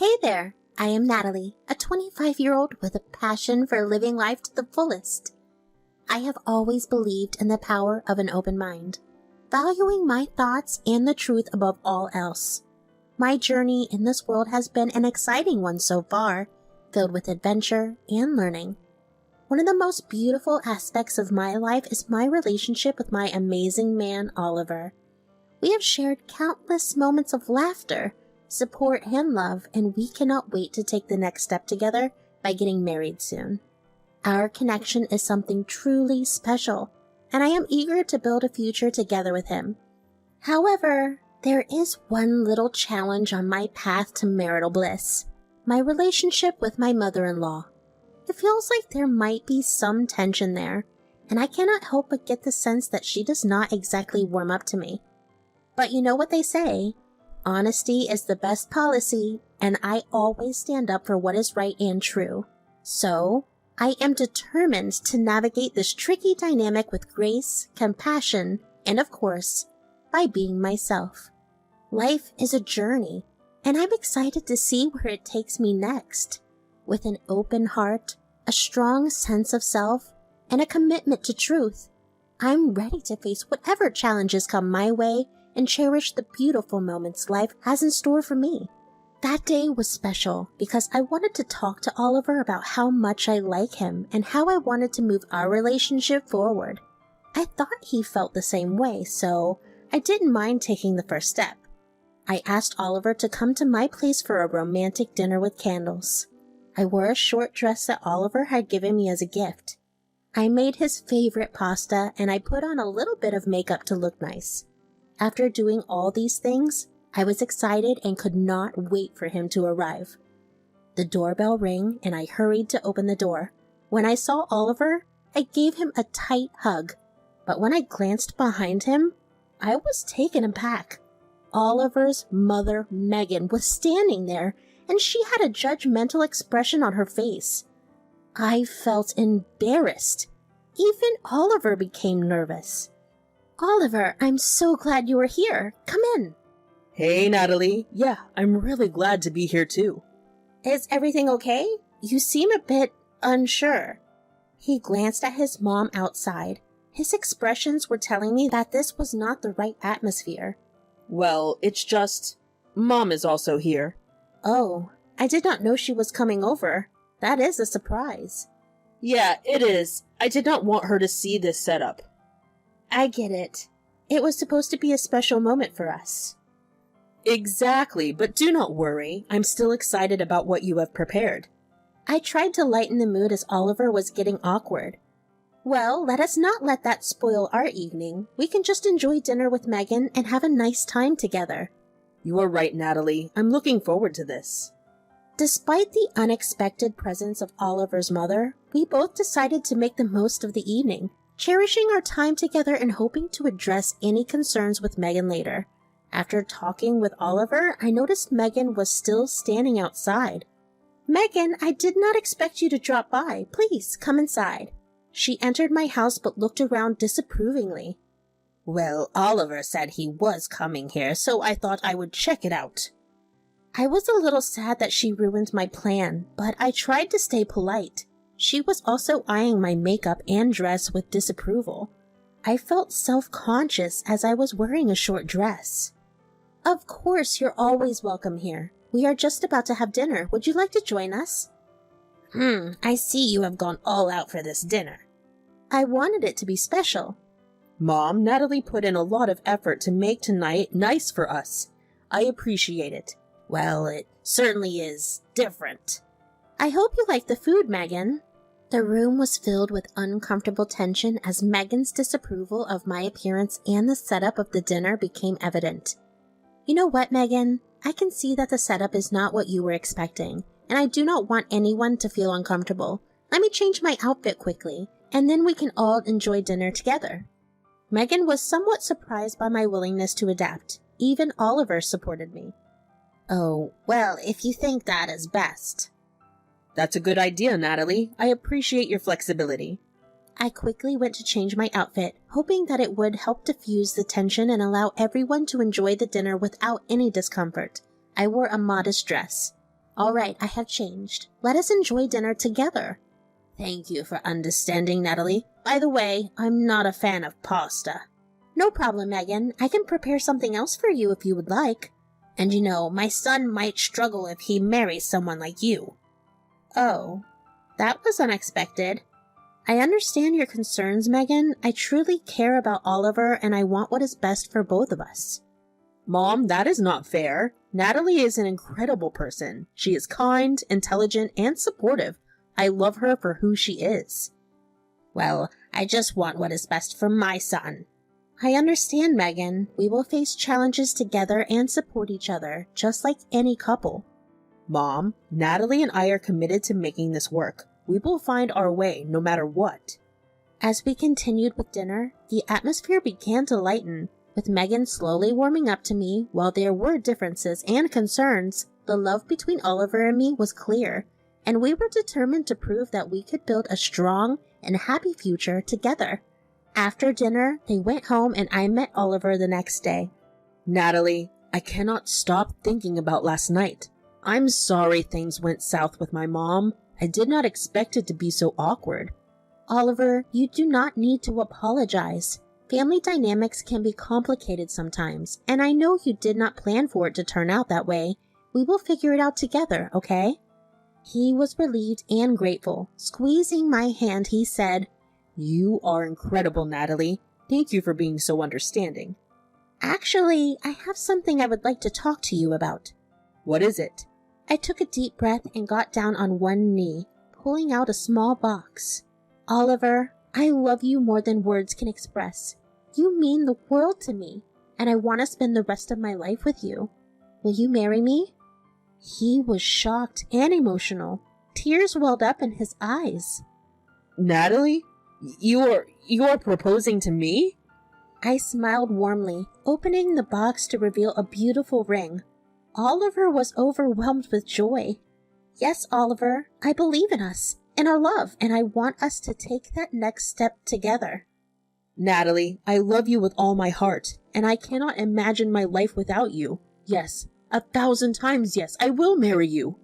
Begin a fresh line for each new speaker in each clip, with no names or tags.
Hey there, I am Natalie, a 25-year-old with a passion for living life to the fullest. I have always believed in the power of an open mind, valuing my thoughts and the truth above all else. My journey in this world has been an exciting one so far, filled with adventure and learning. One of the most beautiful aspects of my life is my relationship with my amazing man, Oliver. We have shared countless moments of laughter, support, and love, and we cannot wait to take the next step together by getting married soon. Our connection is something truly special, and I am eager to build a future together with him. However, there is one little challenge on my path to marital bliss: my relationship with my mother-in-law. It feels like there might be some tension there, and I cannot help but get the sense that she does not exactly warm up to me. But you know what they say, honesty is the best policy, and I always stand up for what is right and true. So, I am determined to navigate this tricky dynamic with grace, compassion, and of course, by being myself. Life is a journey, and I'm excited to see where it takes me next. With an open heart, a strong sense of self, and a commitment to truth, I'm ready to face whatever challenges come my way and cherish the beautiful moments life has in store for me. That day was special because I wanted to talk to Oliver about how much I like him and how I wanted to move our relationship forward. I thought he felt the same way, so I didn't mind taking the first step. I asked Oliver to come to my place for a romantic dinner with candles. I wore a short dress that Oliver had given me as a gift. I made his favorite pasta and I put on a little bit of makeup to look nice. After doing all these things, I was excited and could not wait for him to arrive. The doorbell rang and I hurried to open the door. When I saw Oliver, I gave him a tight hug. But when I glanced behind him, I was taken aback. Oliver's mother, Megan, was standing there, and she had a judgmental expression on her face. I felt embarrassed. Even Oliver became nervous. Oliver, I'm so glad you are here. Come in.
Hey, Natalie. Yeah, I'm really glad to be here too.
Is everything okay? You seem a bit unsure. He glanced at his mom outside. His expressions were telling me that this was not the right atmosphere.
Well, it's just, Mom is also here.
Oh, I did not know she was coming over. That is a surprise.
Yeah, it is. I did not want her to see this setup.
I get it. It was supposed to be a special moment for us.
Exactly, but do not worry. I'm still excited about what you have prepared.
I tried to lighten the mood as Oliver was getting awkward. Well, let us not let that spoil our evening. We can just enjoy dinner with Megan and have a nice time together.
You are right, Natalie. I'm looking forward to this.
Despite the unexpected presence of Oliver's mother, we both decided to make the most of the evening, cherishing our time together and hoping to address any concerns with Megan later. After talking with Oliver, I noticed Megan was still standing outside. Megan, I did not expect you to drop by. Please, come inside. She entered my house but looked around disapprovingly.
Well, Oliver said he was coming here, so I thought I would check it out.
I was a little sad that she ruined my plan, but I tried to stay polite. She was also eyeing my makeup and dress with disapproval. I felt self-conscious as I was wearing a short dress. Of course, you're always welcome here. We are just about to have dinner. Would you like to join us? I see you have gone all out for this dinner. I wanted it to be special.
Mom, Natalie put in a lot of effort to make tonight nice for us. I appreciate it.
Well, it certainly is different. I hope you like the food, Megan. The room was filled with uncomfortable tension as Megan's disapproval of my appearance and the setup of the dinner became evident. You know what, Megan? I can see that the setup is not what you were expecting, and I do not want anyone to feel uncomfortable. Let me change my outfit quickly, and then we can all enjoy dinner together. Megan was somewhat surprised by my willingness to adapt. Even Oliver supported me. Oh, well, if you think that is best.
That's a good idea, Natalie. I appreciate your flexibility.
I quickly went to change my outfit, hoping that it would help diffuse the tension and allow everyone to enjoy the dinner without any discomfort. I wore a modest dress. All right, I have changed. Let us enjoy dinner together.
Thank you for understanding, Natalie. By the way, I'm not a fan of pasta.
No problem, Megan. I can prepare something else for you if you would like.
And you know, my son might struggle if he marries someone like you.
Oh, that was unexpected. I understand your concerns, Megan. I truly care about Oliver and I want what is best for both of us.
Mom, that is not fair. Natalie is an incredible person. She is kind, intelligent, and supportive. I love her for who she is.
Well, I just want what is best for my son. I understand, Megan. We will face challenges together and support each other, just like any couple.
Mom, Natalie and I are committed to making this work. We will find our way no matter what.
As we continued with dinner, the atmosphere began to lighten, with Megan slowly warming up to me. While there were differences and concerns, the love between Oliver and me was clear, and we were determined to prove that we could build a strong and happy future together. After dinner, they went home and I met Oliver the next day.
Natalie, I cannot stop thinking about last night. I'm sorry things went south with my mom. I did not expect it to be so awkward.
Oliver, you do not need to apologize. Family dynamics can be complicated sometimes, and I know you did not plan for it to turn out that way. We will figure it out together, okay? He was relieved and grateful. Squeezing my hand, he said,
You are incredible, Natalie. Thank you for being so understanding.
Actually, I have something I would like to talk to you about.
What is it?
I took a deep breath and got down on one knee, pulling out a small box. Oliver, I love you more than words can express. You mean the world to me, and I want to spend the rest of my life with you. Will you marry me? He was shocked and emotional. Tears welled up in his eyes.
Natalie, you are proposing to me?
I smiled warmly, opening the box to reveal a beautiful ring. Oliver was overwhelmed with joy. Yes, Oliver, I believe in us, in our love, and I want us to take that next step together.
Natalie, I love you with all my heart, and I cannot imagine my life without you. Yes, 1,000 times yes, I will marry you.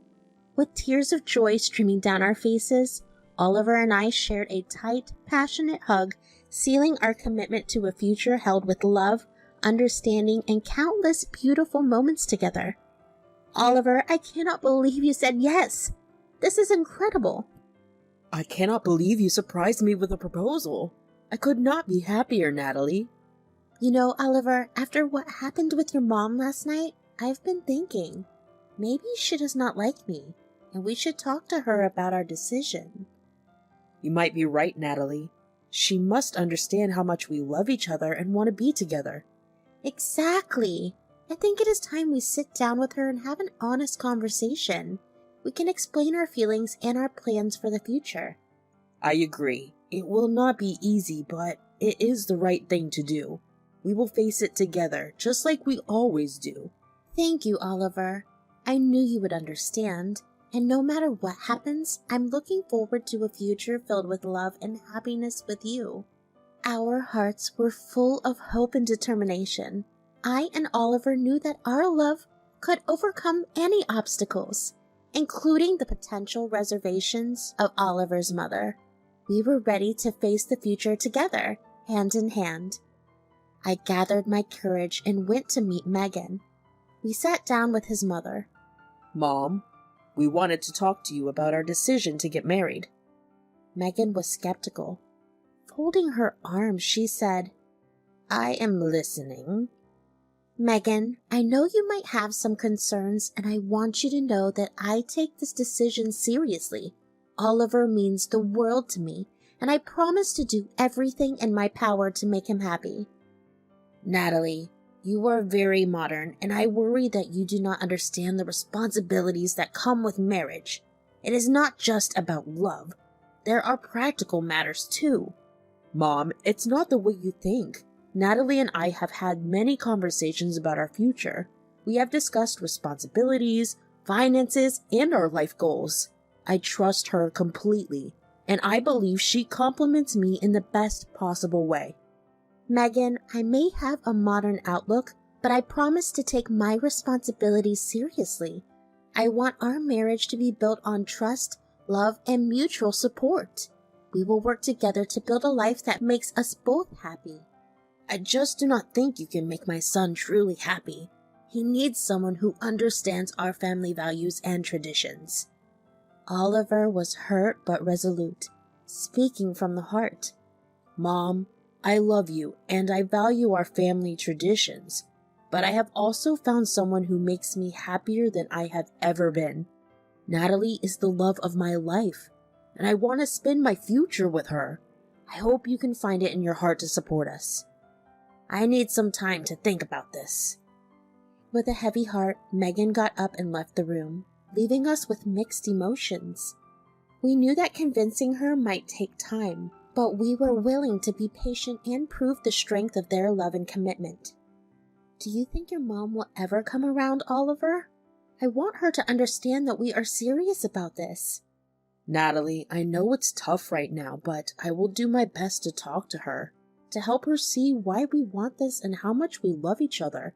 With tears of joy streaming down our faces, Oliver and I shared a tight, passionate hug, sealing our commitment to a future held with love, understanding, and countless beautiful moments together. Oliver, I cannot believe you said yes. This is incredible.
I cannot believe you surprised me with a proposal. I could not be happier, Natalie.
You know, Oliver, after what happened with your mom last night, I've been thinking, maybe she does not like me, and we should talk to her about our decision.
You might be right, Natalie. She must understand how much we love each other and want to be together.
Exactly. I think it is time we sit down with her and have an honest conversation. We can explain our feelings and our plans for the future.
I agree. It will not be easy, but it is the right thing to do. We will face it together, just like we always do.
Thank you, Oliver. I knew you would understand. And no matter what happens, I'm looking forward to a future filled with love and happiness with you. Our hearts were full of hope and determination. I and Oliver knew that our love could overcome any obstacles, including the potential reservations of Oliver's mother. We were ready to face the future together, hand in hand. I gathered my courage and went to meet Megan. We sat down with his mother.
Mom, we wanted to talk to you about our decision to get married.
Megan was skeptical. Folding her arms, she said, I am listening. Megan, I know you might have some concerns, and I want you to know that I take this decision seriously. Oliver means the world to me, and I promise to do everything in my power to make him happy. Natalie, you are very modern, and I worry that you do not understand the responsibilities that come with marriage. It is not just about love. There are practical matters too.
Mom, it's not the way you think. Natalie and I have had many conversations about our future. We have discussed responsibilities, finances, and our life goals. I trust her completely, and I believe she compliments me in the best possible way.
Megan, I may have a modern outlook, but I promise to take my responsibilities seriously. I want our marriage to be built on trust, love, and mutual support. We will work together to build a life that makes us both happy.
I just do not think you can make my son truly happy. He needs someone who understands our family values and traditions.
Oliver was hurt but resolute, speaking from the heart.
Mom, I love you and I value our family traditions, but I have also found someone who makes me happier than I have ever been. Natalie is the love of my life, and I want to spend my future with her. I hope you can find it in your heart to support us. I need some time to think about this.
With a heavy heart, Megan got up and left the room, leaving us with mixed emotions. We knew that convincing her might take time, but we were willing to be patient and prove the strength of their love and commitment. Do you think your mom will ever come around, Oliver? I want her to understand that we are serious about this.
Natalie, I know it's tough right now, but I will do my best to talk to her, to help her see why we want this and how much we love each other.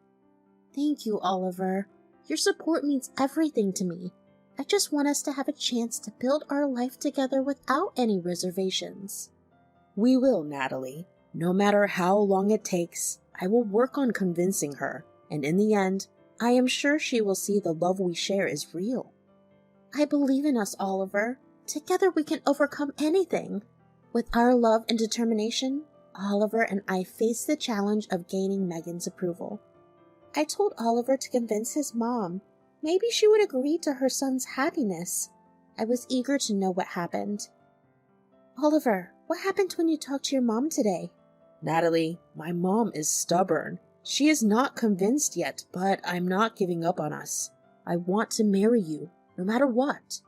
Thank you, Oliver. Your support means everything to me. I just want us to have a chance to build our life together without any reservations.
We will, Natalie. No matter how long it takes, I will work on convincing her, and in the end, I am sure she will see the love we share is real.
I believe in us, Oliver. Together we can overcome anything. With our love and determination, Oliver and I face the challenge of gaining Megan's approval. I told Oliver to convince his mom. Maybe she would agree to her son's happiness. I was eager to know what happened. Oliver, what happened when you talked to your mom today?
Natalie, my mom is stubborn. She is not convinced yet, but I'm not giving up on us. I want to marry you, no matter what.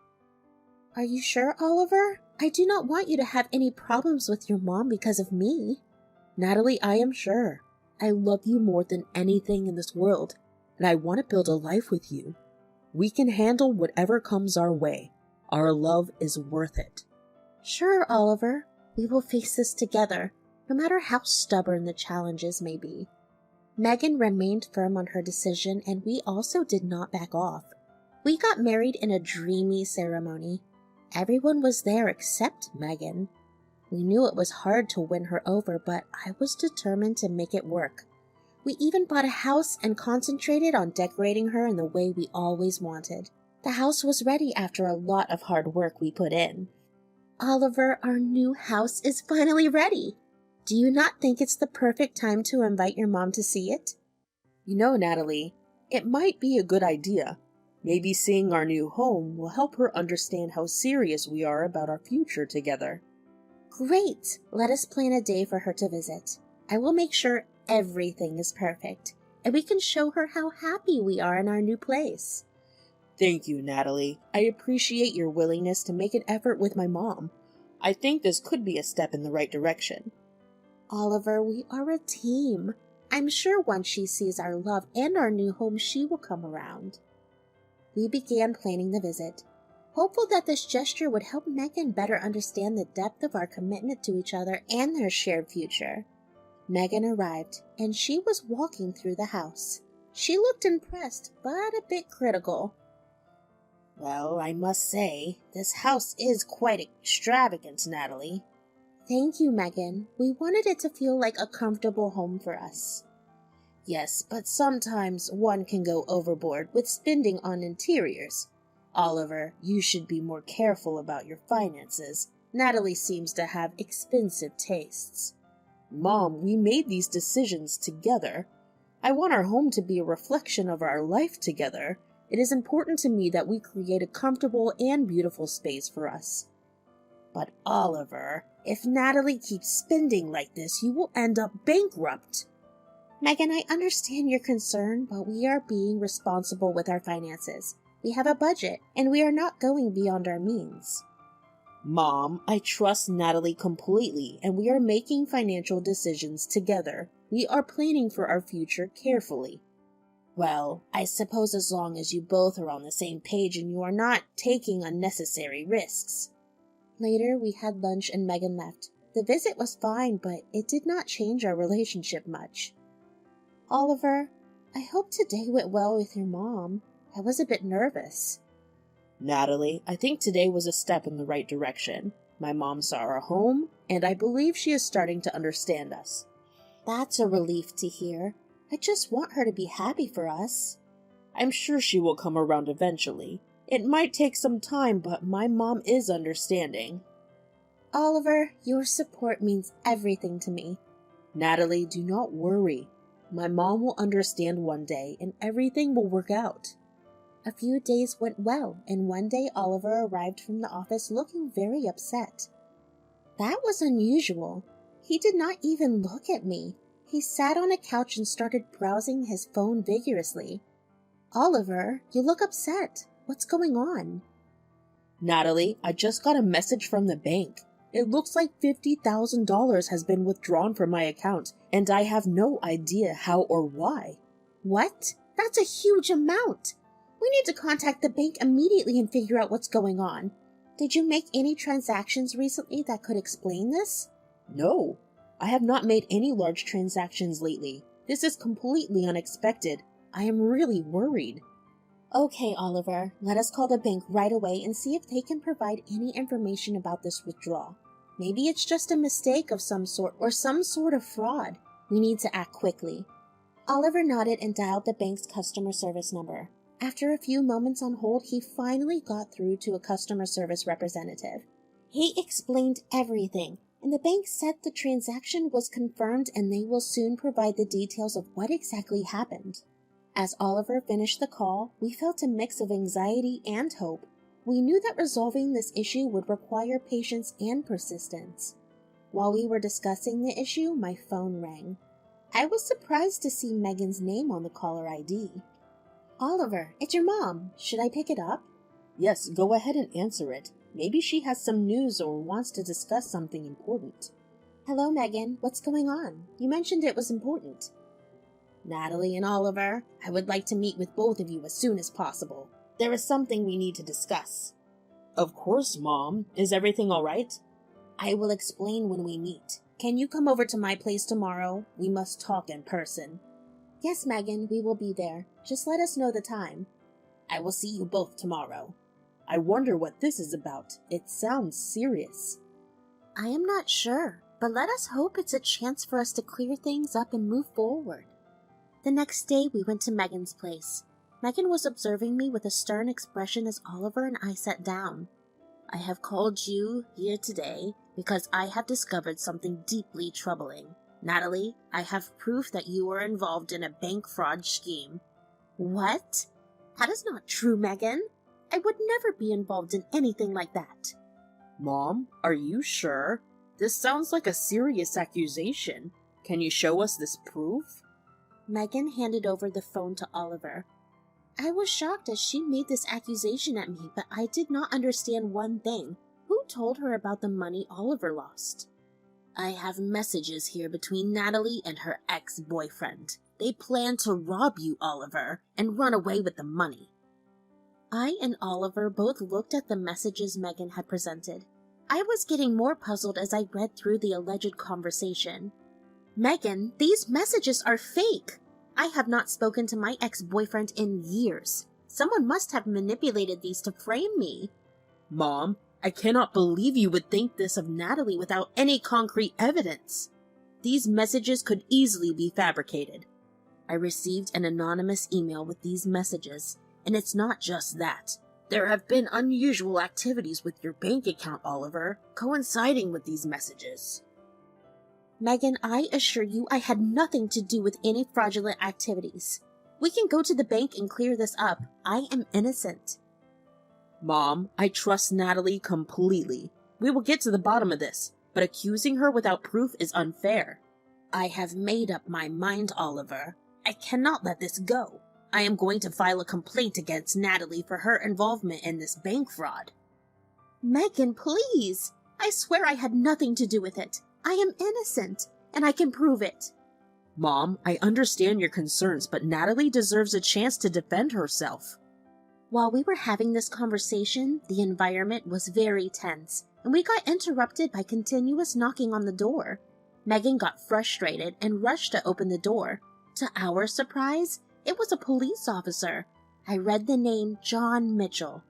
Are you sure, Oliver? I do not want you to have any problems with your mom because of me.
Natalie, I am sure. I love you more than anything in this world, and I want to build a life with you. We can handle whatever comes our way. Our love is worth it.
Sure, Oliver. We will face this together, no matter how stubborn the challenges may be. Megan remained firm on her decision, and we also did not back off. We got married in a dreamy ceremony. Everyone was there except Megan. We knew it was hard to win her over, but I was determined to make it work. We even bought a house and concentrated on decorating her in the way we always wanted. The house was ready after a lot of hard work we put in. Oliver, our new house is finally ready. Do you not think it's the perfect time to invite your mom to see it?
You know, Natalie, it might be a good idea. Maybe seeing our new home will help her understand how serious we are about our future together.
Great! Let us plan a day for her to visit. I will make sure everything is perfect, and we can show her how happy we are in our new place.
Thank you, Natalie. I appreciate your willingness to make an effort with my mom. I think this could be a step in the right direction.
Oliver, we are a team. I'm sure once she sees our love and our new home, she will come around. We began planning the visit, hopeful that this gesture would help Megan better understand the depth of our commitment to each other and their shared future. Megan arrived, and she was walking through the house. She looked impressed, but a bit critical.
Well, I must say, this house is quite extravagant, Natalie.
Thank you, Megan. We wanted it to feel like a comfortable home for us.
Yes, but sometimes one can go overboard with spending on interiors. Oliver, you should be more careful about your finances. Natalie seems to have expensive tastes. Mom, we made these decisions together. I want our home to be a reflection of our life together. It is important to me that we create a comfortable and beautiful space for us. But Oliver, if Natalie keeps spending like this, you will end up bankrupt.
Megan, I understand your concern, but we are being responsible with our finances. We have a budget, and we are not going beyond our means.
Mom, I trust Natalie completely, and we are making financial decisions together. We are planning for our future carefully. Well, I suppose as long as you both are on the same page and you are not taking unnecessary risks.
Later, we had lunch and Megan left. The visit was fine, but it did not change our relationship much. Oliver, I hope today went well with your mom. I was a bit nervous.
Natalie, I think today was a step in the right direction. My mom saw our home, and I believe she is starting to understand us.
That's a relief to hear. I just want her to be happy for us.
I'm sure she will come around eventually. It might take some time, but my mom is understanding.
Oliver, your support means everything to me.
Natalie, do not worry. My mom will understand one day, and everything will work out.
A few days went well, and one day Oliver arrived from the office looking very upset. That was unusual. He did not even look at me. He sat on a couch and started browsing his phone vigorously. Oliver, you look upset. What's going on?
Natalie, I just got a message from the bank. It looks like $50,000 has been withdrawn from my account, and I have no idea how or why.
What? That's a huge amount. We need to contact the bank immediately and figure out what's going on. Did you make any transactions recently that could explain this?
No, I have not made any large transactions lately. This is completely unexpected. I am really worried.
Okay, Oliver, let us call the bank right away and see if they can provide any information about this withdrawal. Maybe it's just a mistake of some sort or some sort of fraud. We need to act quickly. Oliver nodded and dialed the bank's customer service number. After a few moments on hold, he finally got through to a customer service representative. He explained everything, and the bank said the transaction was confirmed and they will soon provide the details of what exactly happened. As Oliver finished the call, we felt a mix of anxiety and hope. We knew that resolving this issue would require patience and persistence. While we were discussing the issue, my phone rang. I was surprised to see Megan's name on the caller ID. Oliver, it's your mom. Should I pick it up?
Yes, go ahead and answer it. Maybe she has some news or wants to discuss something important.
Hello, Megan. What's going on? You mentioned it was important.
Natalie and Oliver, I would like to meet with both of you as soon as possible. There is something we need to discuss. Of course, Mom. Is everything all right?
I will explain when we meet. Can you come over to my place tomorrow? We must talk in person. Yes, Megan, we will be there. Just let us know the time.
I will see you both tomorrow. I wonder what this is about. It sounds serious.
I am not sure, but let us hope it's a chance for us to clear things up and move forward. The next day, we went to Megan's place. Megan was observing me with a stern expression as Oliver and I sat down. I have called you here today because I have discovered something deeply troubling. Natalie, I have proof that you were involved in a bank fraud scheme. What? That is not true, Megan. I would never be involved in anything like that.
Mom, are you sure? This sounds like a serious accusation. Can you show us this proof?
Megan handed over the phone to Oliver. I was shocked as she made this accusation at me, but I did not understand one thing. Who told her about the money Oliver lost? I have messages here between Natalie and her ex-boyfriend. They plan to rob you, Oliver, and run away with the money. I and Oliver both looked at the messages Megan had presented. I was getting more puzzled as I read through the alleged conversation. Megan, these messages are fake. I have not spoken to my ex-boyfriend in years. Someone must have manipulated these to frame me.
Mom, I cannot believe you would think this of Natalie without any concrete evidence. These messages could easily be fabricated. I received an anonymous email with these messages, and it's not just that. There have been unusual activities with your bank account, Oliver, coinciding with these messages.
Megan, I assure you I had nothing to do with any fraudulent activities. We can go to the bank and clear this up. I am innocent.
Mom, I trust Natalie completely. We will get to the bottom of this, but accusing her without proof is unfair.
I have made up my mind, Oliver. I cannot let this go. I am going to file a complaint against Natalie for her involvement in this bank fraud. Megan, please! I swear I had nothing to do with it. I am innocent, and I can prove it.
Mom, I understand your concerns, but Natalie deserves a chance to defend herself.
While we were having this conversation, the environment was very tense, and we got interrupted by continuous knocking on the door. Megan got frustrated and rushed to open the door. To our surprise, it was a police officer. I read the name John Mitchell.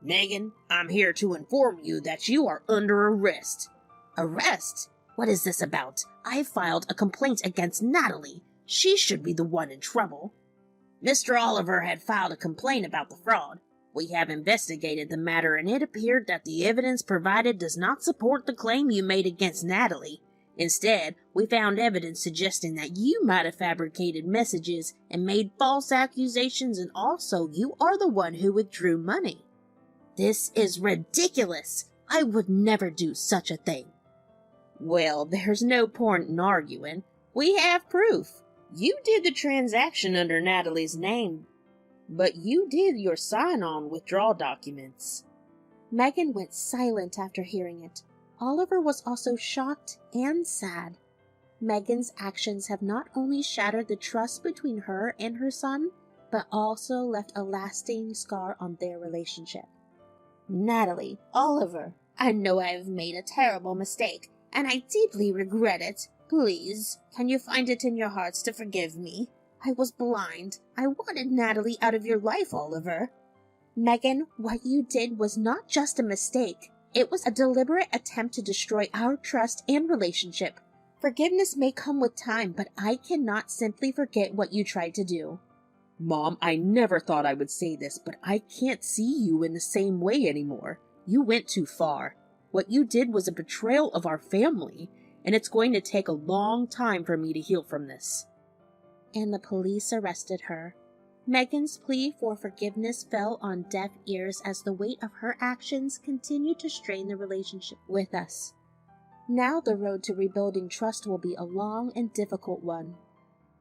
Megan, I'm here to inform you that you are under arrest.
Arrest? What is this about? I filed a complaint against Natalie. She should be the one in trouble.
Mr. Oliver had filed a complaint about the fraud. We have investigated the matter, and it appeared that the evidence provided does not support the claim you made against Natalie. Instead, we found evidence suggesting that you might have fabricated messages and made false accusations, and also you are the one who withdrew money.
This is ridiculous. I would never do such a thing.
Well, there's no point in arguing. We have proof. You did the transaction under Natalie's name, but you did your sign-on withdrawal documents.
Megan went silent after hearing it. Oliver was also shocked and sad. Megan's actions have not only shattered the trust between her and her son, but also left a lasting scar on their relationship.
Natalie, Oliver, I know I have made a terrible mistake, and I deeply regret it. Please, can you find it in your hearts to forgive me? I was blind. I wanted Natalie out of your life, Oliver.
Megan, what you did was not just a mistake. It was a deliberate attempt to destroy our trust and relationship. Forgiveness may come with time, but I cannot simply forget what you tried to do.
Mom, I never thought I would say this, but I can't see you in the same way anymore. You went too far. What you did was a betrayal of our family, and it's going to take a long time for me to heal from this.
And the police arrested her. Megan's plea for forgiveness fell on deaf ears as the weight of her actions continued to strain the relationship with us. Now the road to rebuilding trust will be a long and difficult one.